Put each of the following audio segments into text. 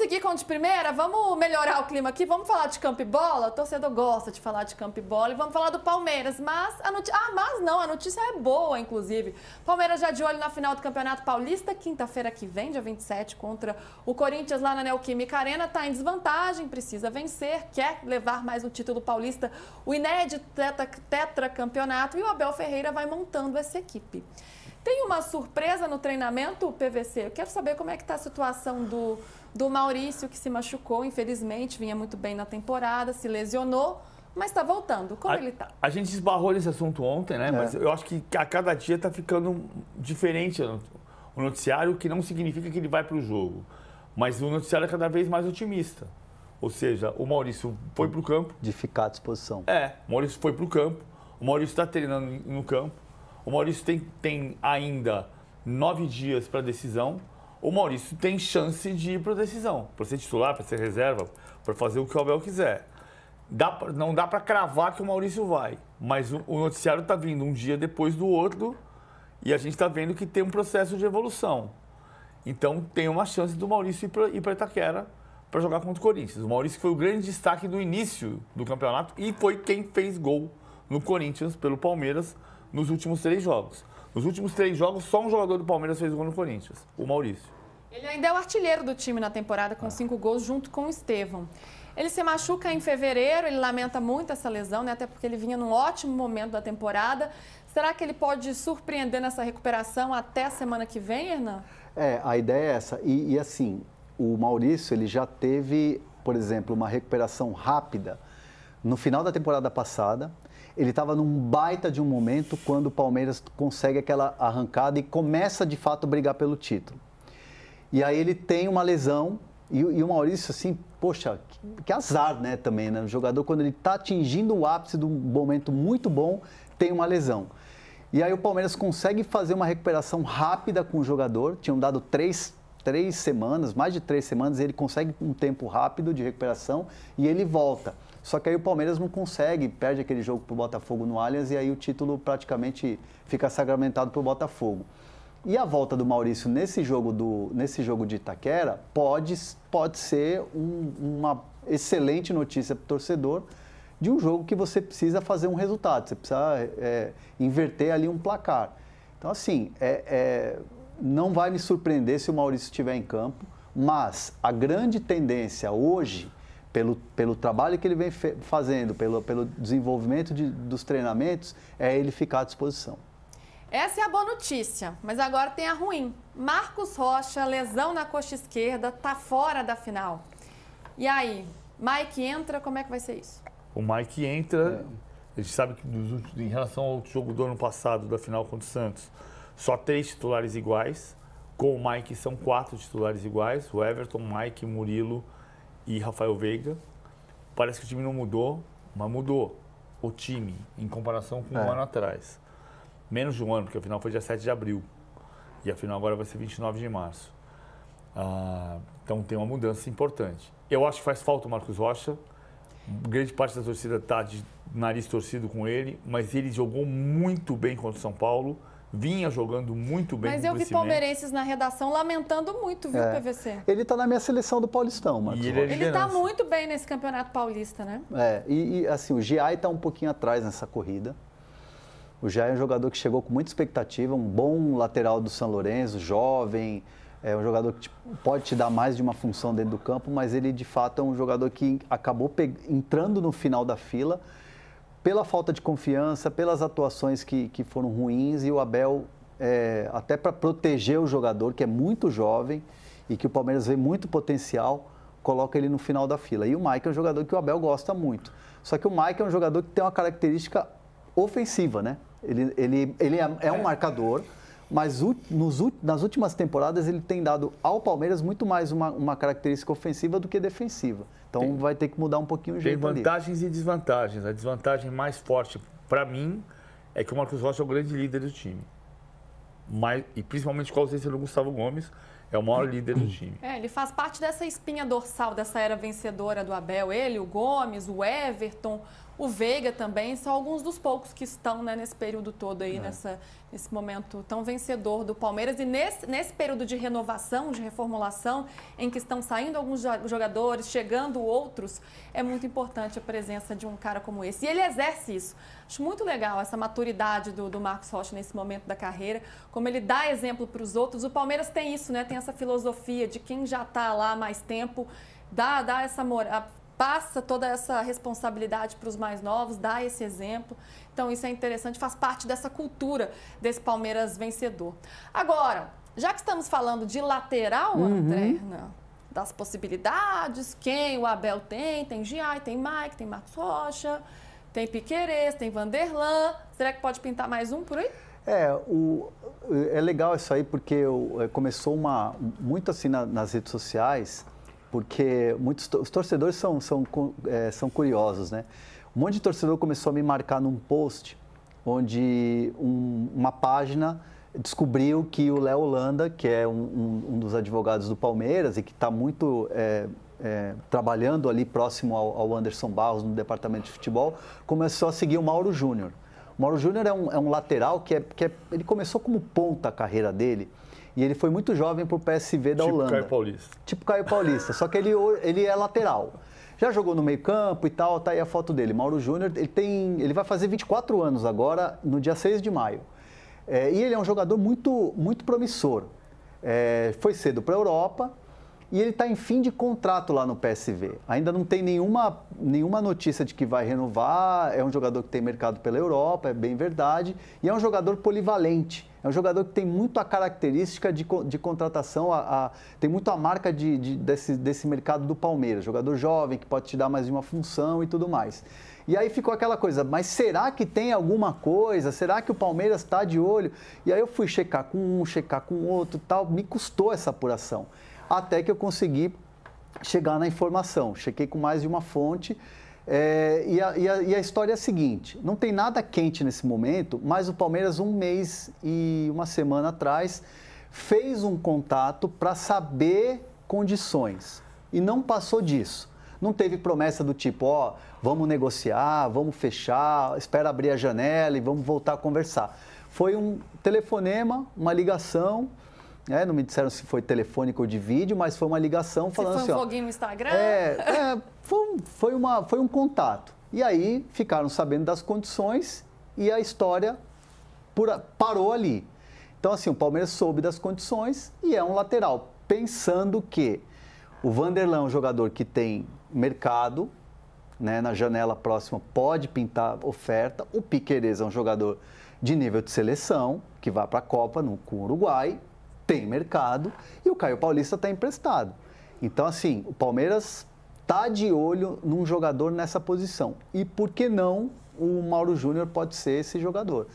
seguir com o de primeira? Vamos melhorar o clima aqui? Vamos falar de campo e bola? O torcedor gosta de falar de campo e bola. E vamos falar do Palmeiras. Mas a notícia... a notícia é boa, inclusive. Palmeiras já de olho na final do Campeonato Paulista, quinta-feira que vem, dia 27, contra o Corinthians lá na Neoquímica Arena. Está em desvantagem, precisa vencer, quer levar mais um título paulista, o inédito tetracampeonato. E o Abel Ferreira vai montando essa equipe. Tem uma surpresa no treinamento, PVC? Eu quero saber como é que está a situação do Maurício, que se machucou, infelizmente, vinha muito bem na temporada, se lesionou, mas está voltando. Como ele está? A gente esbarrou nesse assunto ontem, né? Mas eu acho que a cada dia está ficando diferente o noticiário, que não significa que ele vai para o jogo. Mas o noticiário é cada vez mais otimista. Ou seja, o Maurício foi para o campo. De ficar à disposição. O Maurício foi para o campo, o Maurício está treinando no campo. O Maurício tem ainda 9 dias para decisão. O Maurício tem chance de ir para a decisão, para ser titular, para ser reserva, para fazer o que o Abel quiser. Não dá para cravar que o Maurício vai, mas o noticiário está vindo um dia depois do outro e a gente está vendo que tem um processo de evolução. Então tem uma chance do Maurício ir para Itaquera para jogar contra o Corinthians. O Maurício foi o grande destaque do início do campeonato e foi quem fez gol no Corinthians pelo Palmeiras nos últimos 3 jogos. Nos últimos 3 jogos, só um jogador do Palmeiras fez gol no Corinthians, o Maurício. Ele ainda é o artilheiro do time na temporada, com 5 gols, junto com o Estevão. Ele se machuca em fevereiro, ele lamenta muito essa lesão, né? Até porque ele vinha num ótimo momento da temporada. Será que ele pode surpreender nessa recuperação até a semana que vem, Hernan? A ideia é essa. E assim, o Maurício, ele já teve, por exemplo, uma recuperação rápida no final da temporada passada. Ele estava num baita de um momento quando o Palmeiras consegue aquela arrancada e começa, de fato, a brigar pelo título. E aí ele tem uma lesão e o Maurício, assim, poxa, que azar, né, também, né? O jogador, quando ele está atingindo o ápice de um momento muito bom, tem uma lesão. E aí o Palmeiras consegue fazer uma recuperação rápida com o jogador. Tinham dado 3 semanas, mais de 3 semanas, e ele consegue um tempo rápido de recuperação e ele volta. Só que aí o Palmeiras não consegue, perde aquele jogo para o Botafogo no Allianz e aí o título praticamente fica sacramentado para o Botafogo. E a volta do Maurício nesse jogo de Itaquera pode ser uma excelente notícia para o torcedor de um jogo que você precisa fazer um resultado, você precisa inverter ali um placar. Então, assim, não vai me surpreender se o Maurício estiver em campo, mas a grande tendência hoje, pelo trabalho que ele vem fazendo, pelo desenvolvimento dos treinamentos, é ele ficar à disposição. Essa é a boa notícia, mas agora tem a ruim. Marcos Rocha, lesão na coxa esquerda, tá fora da final. E aí, Mike entra, como é que vai ser isso? O Mike entra, a gente sabe que em relação ao jogo do ano passado, da final contra o Santos, só 3 titulares iguais. Com o Mike são 4 titulares iguais, o Everton, Mike, Murilo e Rafael Veiga. Parece que o time não mudou, mas mudou o time em comparação com um ano atrás. Menos de um ano, porque a final foi dia 7 de abril. E a final agora vai ser 29 de março. Então tem uma mudança importante. Eu acho que faz falta o Marcos Rocha. Grande parte da torcida está de nariz torcido com ele, mas ele jogou muito bem contra o São Paulo. Vinha jogando muito bem. Mas eu vi palmeirenses na redação lamentando muito, viu, PVC? Ele está na minha seleção do Paulistão, Marcos. Ele está muito bem nesse Campeonato Paulista, né? E assim, o Giai está um pouquinho atrás nessa corrida. O Giai é um jogador que chegou com muita expectativa, um bom lateral do São Lourenço, jovem, é um jogador que pode te dar mais de uma função dentro do campo, mas ele de fato é um jogador que acabou entrando no final da fila pela falta de confiança, pelas atuações que foram ruins, e o Abel, até para proteger o jogador, que é muito jovem e que o Palmeiras vê muito potencial, coloca ele no final da fila. E o Mike é um jogador que o Abel gosta muito. Só que o Mike é um jogador que tem uma característica ofensiva, né? Ele é um marcador, mas nas últimas temporadas ele tem dado ao Palmeiras muito mais uma característica ofensiva do que defensiva. Então vai ter que mudar um pouquinho o jeito ali. Tem vantagens e desvantagens. A desvantagem mais forte para mim é que o Marcos Rocha é o grande líder do time. E principalmente com a ausência do Gustavo Gomes, é o maior líder do time. Ele faz parte dessa espinha dorsal, dessa era vencedora do Abel. Ele, o Gomes, o Everton, O Veiga também, são alguns dos poucos que estão, né, nesse período todo aí, nesse momento tão vencedor do Palmeiras. E nesse período de renovação, de reformulação, em que estão saindo alguns jogadores, chegando outros, é muito importante a presença de um cara como esse. E ele exerce isso. Acho muito legal essa maturidade do Marcos Rocha nesse momento da carreira, como ele dá exemplo para os outros. O Palmeiras tem isso, né? Tem essa filosofia de quem já está lá há mais tempo, dá essa moral, passa toda essa responsabilidade para os mais novos, dá esse exemplo. Então, isso é interessante, faz parte dessa cultura desse Palmeiras vencedor. Agora, já que estamos falando de lateral, André, das possibilidades, quem o Abel tem Giai, tem Mike, tem Marcos Rocha, tem Piquerez, tem Vanderlan. Será que pode pintar mais um por aí? É legal isso aí, porque começou muito assim nas redes sociais, porque os torcedores são curiosos, né? Um monte de torcedor começou a me marcar num post onde uma página descobriu que o Léo Holanda, que é um dos advogados do Palmeiras e que está muito trabalhando ali próximo ao Anderson Barros no departamento de futebol, começou a seguir o Mauro Júnior. O Mauro Júnior é um lateral que ele começou como ponta a carreira dele. E ele foi muito jovem para o PSV da Holanda. Caio Paulista. Tipo Caio Paulista, só que ele é lateral. Já jogou no meio campo e tal, tá aí a foto dele. Mauro Júnior, ele vai fazer 24 anos agora, no dia 6 de maio. E ele é um jogador muito, muito promissor. Foi cedo para a Europa e ele está em fim de contrato lá no PSV. Ainda não tem nenhuma notícia de que vai renovar, é um jogador que tem mercado pela Europa, é bem verdade, e é um jogador polivalente. É um jogador que tem muito a característica de contratação, tem muito a marca desse mercado do Palmeiras. Jogador jovem, que pode te dar mais de uma função e tudo mais. E aí ficou aquela coisa, mas será que tem alguma coisa? Será que o Palmeiras está de olho? E aí eu fui checar com um, checar com outro e tal. Me custou essa apuração. Até que eu consegui chegar na informação. Chequei com mais de uma fonte. E a história é a seguinte, não tem nada quente nesse momento, mas o Palmeiras, 1 mês e 1 semana atrás, fez um contato para saber condições e não passou disso. Não teve promessa do tipo, vamos negociar, vamos fechar, espera abrir a janela e vamos voltar a conversar. Foi um telefonema, uma ligação. Não me disseram se foi telefônico ou de vídeo, mas foi uma ligação falando assim... Se foi um foguinho no Instagram? Foi um contato. E aí ficaram sabendo das condições e a história parou ali. Então, assim, o Palmeiras soube das condições e é um lateral. Pensando que o Vanderlan é um jogador que tem mercado, né, na janela próxima pode pintar oferta. O Piquerez é um jogador de nível de seleção, que vai para a Copa com o Uruguai, tem mercado, e o Caio Paulista está emprestado. Então, assim, o Palmeiras está de olho num jogador nessa posição. E por que não o Mauro Júnior pode ser esse jogador?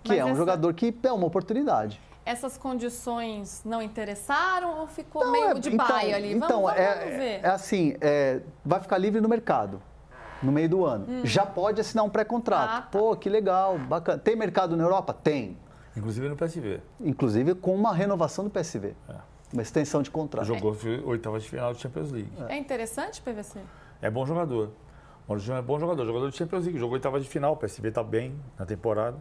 Que é um jogador que é uma oportunidade. Essas condições não interessaram ou ficou meio de baia ali? Vamos ver. Vai ficar livre no mercado no meio do ano. Já pode assinar um pré-contrato. Pô, que legal, bacana. Tem mercado na Europa? Tem. Inclusive no PSV. Inclusive com uma renovação do PSV. Uma extensão de contrato. Jogou 8ª de final do Champions League. É interessante, PVC? É bom jogador. O Mauro Júnior é bom jogador de Champions League. Jogou 8ª de final, o PSV está bem na temporada.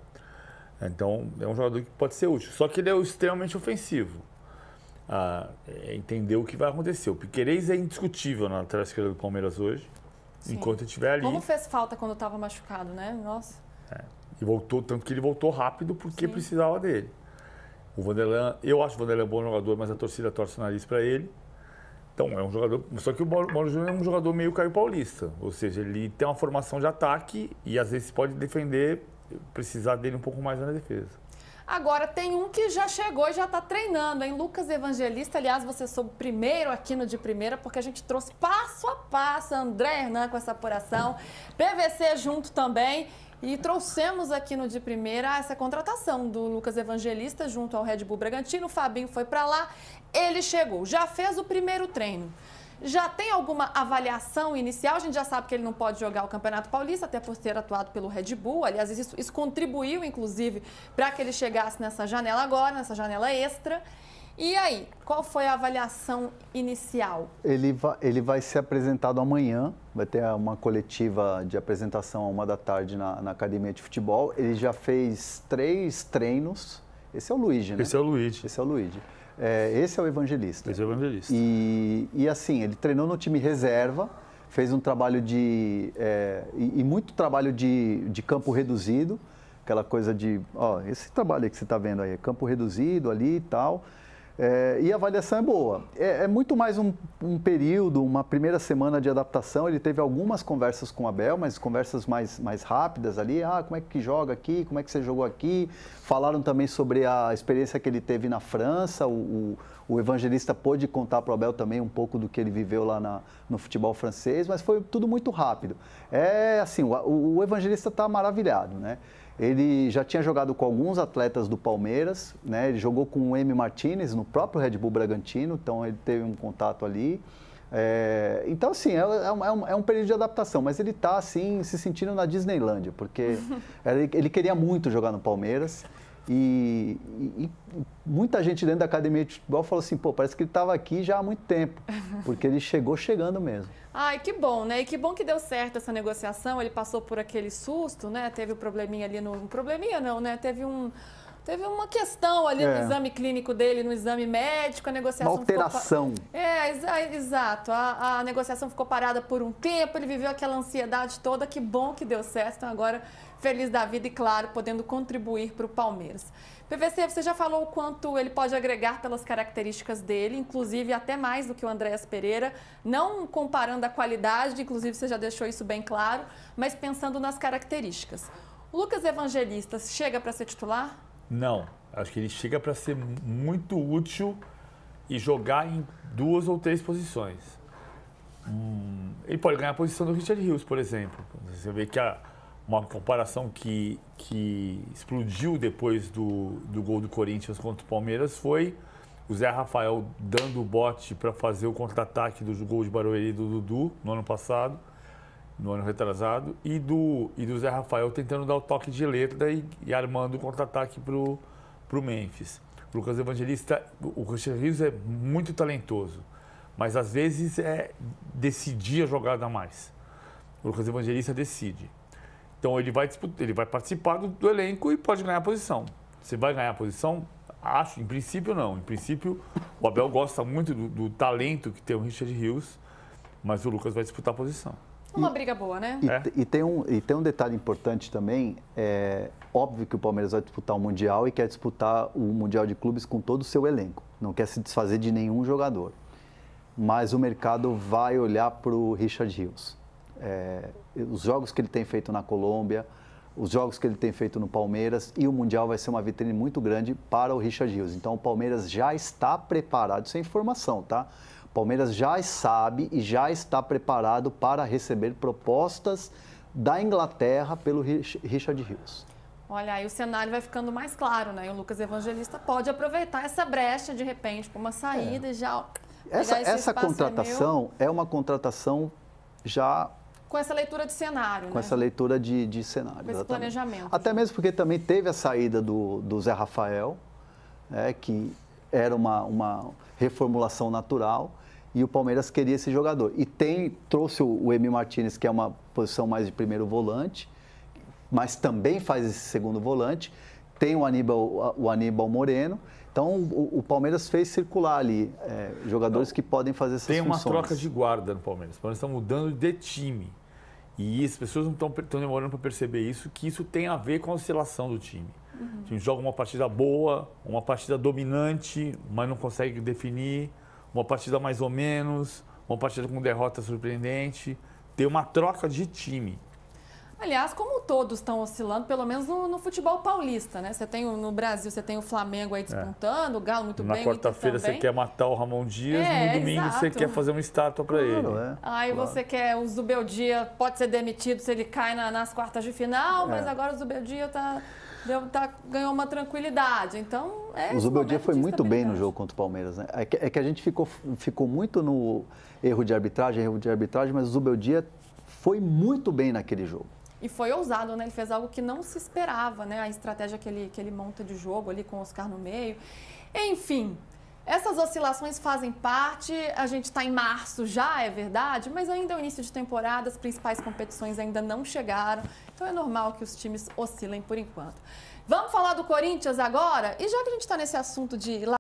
Então, é um jogador que pode ser útil. Só que ele é extremamente ofensivo. Entender o que vai acontecer. O Piquerez é indiscutível na lateral esquerda do Palmeiras hoje. Sim. Enquanto ele estiver ali. Como fez falta quando estava machucado, né? Nossa. E voltou, tanto que ele voltou rápido porque precisava dele. O Vanderlan, eu acho o Vanderlan um bom jogador, mas a torcida torce o nariz para ele. Então, é um jogador... Só que o Mauro Júnior é um jogador meio Caio Paulista. Ou seja, ele tem uma formação de ataque e às vezes pode defender, precisar dele um pouco mais na defesa. Agora, tem um que já chegou e já está treinando, hein? Lucas Evangelista. Aliás, você soube primeiro aqui no De Primeira, porque a gente trouxe passo a passo André Hernan com essa apuração. PVC junto também. E trouxemos aqui no De Primeira essa contratação do Lucas Evangelista junto ao Red Bull Bragantino. O Fabinho foi para lá, ele chegou, já fez o primeiro treino. Já tem alguma avaliação inicial? A gente já sabe que ele não pode jogar o Campeonato Paulista, até por ter atuado pelo Red Bull. Aliás, isso contribuiu, inclusive, para que ele chegasse nessa janela agora, nessa janela extra. E aí, qual foi a avaliação inicial? Ele vai ser apresentado amanhã, vai ter uma coletiva de apresentação à 13h na Academia de Futebol. Ele já fez 3 treinos. Esse é o Luigi, né? Esse é o Luigi. Esse é o Luigi. Esse é o Evangelista. Esse é o Evangelista. E assim, ele treinou no time reserva, fez um trabalho e muito trabalho de campo reduzido, aquela coisa de, esse trabalho aí que você está vendo aí, campo reduzido ali e tal. E a avaliação é boa. É muito mais um período, uma primeira semana de adaptação. Ele teve algumas conversas com o Abel, mas conversas mais rápidas ali. Como é que joga aqui? Como é que você jogou aqui? Falaram também sobre a experiência que ele teve na França. O Evangelista pôde contar para o Abel também um pouco do que ele viveu lá no futebol francês, mas foi tudo muito rápido. Assim, o Evangelista está maravilhado, né? Ele já tinha jogado com alguns atletas do Palmeiras, né? Ele jogou com o Emi Martinez no próprio Red Bull Bragantino, então ele teve um contato ali. Então, assim, é um período de adaptação, mas ele está, assim, se sentindo na Disneylândia, porque ele queria muito jogar no Palmeiras e muita gente dentro da academia de futebol falou assim, parece que ele estava aqui já há muito tempo, porque ele chegou chegando mesmo. Ai, que bom, né? E que bom que deu certo essa negociação, ele passou por aquele susto, né? Teve um probleminha ali no... Probleminha não, né? Teve uma questão ali no exame clínico dele, no exame médico, a negociação... Uma alteração. Exato. A negociação ficou parada por um tempo, ele viveu aquela ansiedade toda, que bom que deu certo, então agora feliz da vida e, claro, podendo contribuir para o Palmeiras. PVC, você já falou o quanto ele pode agregar pelas características dele, inclusive até mais do que o Andréas Pereira, não comparando a qualidade, inclusive você já deixou isso bem claro, mas pensando nas características. O Lucas Evangelista chega para ser titular? Não, acho que ele chega para ser muito útil e jogar em 2 ou 3 posições. Ele pode ganhar a posição do Richard Rios, por exemplo. Você vê que uma comparação que explodiu depois do gol do Corinthians contra o Palmeiras foi o Zé Rafael dando o bote para fazer o contra-ataque do gol de Barueri do Dudu no ano passado, no ano retrasado, e do Zé Rafael tentando dar o toque de letra e armando o contra-ataque para o Memphis. O Lucas Evangelista, o Richard Rios é muito talentoso, mas às vezes decidir a jogada a mais. O Lucas Evangelista decide. Então ele vai participar do elenco e pode ganhar a posição. Você vai ganhar a posição? Acho, em princípio não. Em princípio, o Abel gosta muito do talento que tem o Richard Rios, mas o Lucas vai disputar a posição. Uma briga boa, né? E tem um detalhe importante também, óbvio que o Palmeiras vai disputar o Mundial e quer disputar o Mundial de Clubes com todo o seu elenco, não quer se desfazer de nenhum jogador, mas o mercado vai olhar para o Richard Rios. Os jogos que ele tem feito na Colômbia, os jogos que ele tem feito no Palmeiras e o Mundial vai ser uma vitrine muito grande para o Richard Rios. Então o Palmeiras já está preparado, isso é informação, tá? O Palmeiras já sabe e já está preparado para receber propostas da Inglaterra pelo Richard Rios. Olha, aí o cenário vai ficando mais claro, né? E o Lucas Evangelista pode aproveitar essa brecha, de repente, com uma saída e já... Essa contratação é uma contratação já... Com essa leitura de cenário, Com essa leitura de cenário. Com esse planejamento. Até mesmo porque também teve a saída do Zé Rafael, que era uma reformulação natural, e o Palmeiras queria esse jogador. E trouxe o Emi Martinez, que é uma posição mais de primeiro volante, mas também faz esse segundo volante. Tem o Aníbal Moreno. Então, o Palmeiras fez circular ali jogadores que podem fazer essas funções. Tem uma troca de guarda no Palmeiras. O Palmeiras está mudando de time. E as pessoas não estão demorando para perceber isso, que isso tem a ver com a oscilação do time. O time joga uma partida boa, uma partida dominante, mas não consegue definir, uma partida mais ou menos, uma partida com derrota surpreendente. Tem uma troca de time. Aliás, como todos estão oscilando, pelo menos no futebol paulista, né? Você tem no Brasil, você tem o Flamengo aí despontando, o Galo muito bem, na quarta-feira você quer matar o Ramon Dias, no domingo você quer fazer uma estátua para ele. Aí você quer o Zubeldia, pode ser demitido se ele cai nas quartas de final, mas agora o Zubeldia ganhou uma tranquilidade. Então, o Zubeldia foi muito bem no jogo contra o Palmeiras, né? É que a gente ficou muito no erro de arbitragem, mas o Zubeldia foi muito bem naquele jogo. E foi ousado, né? Ele fez algo que não se esperava, né? A estratégia que ele monta de jogo ali com o Oscar no meio. Enfim, Essas oscilações fazem parte, a gente está em março já, é verdade, mas ainda é o início de temporada, as principais competições ainda não chegaram, então é normal que os times oscilem por enquanto. Vamos falar do Corinthians agora? E já que a gente está nesse assunto de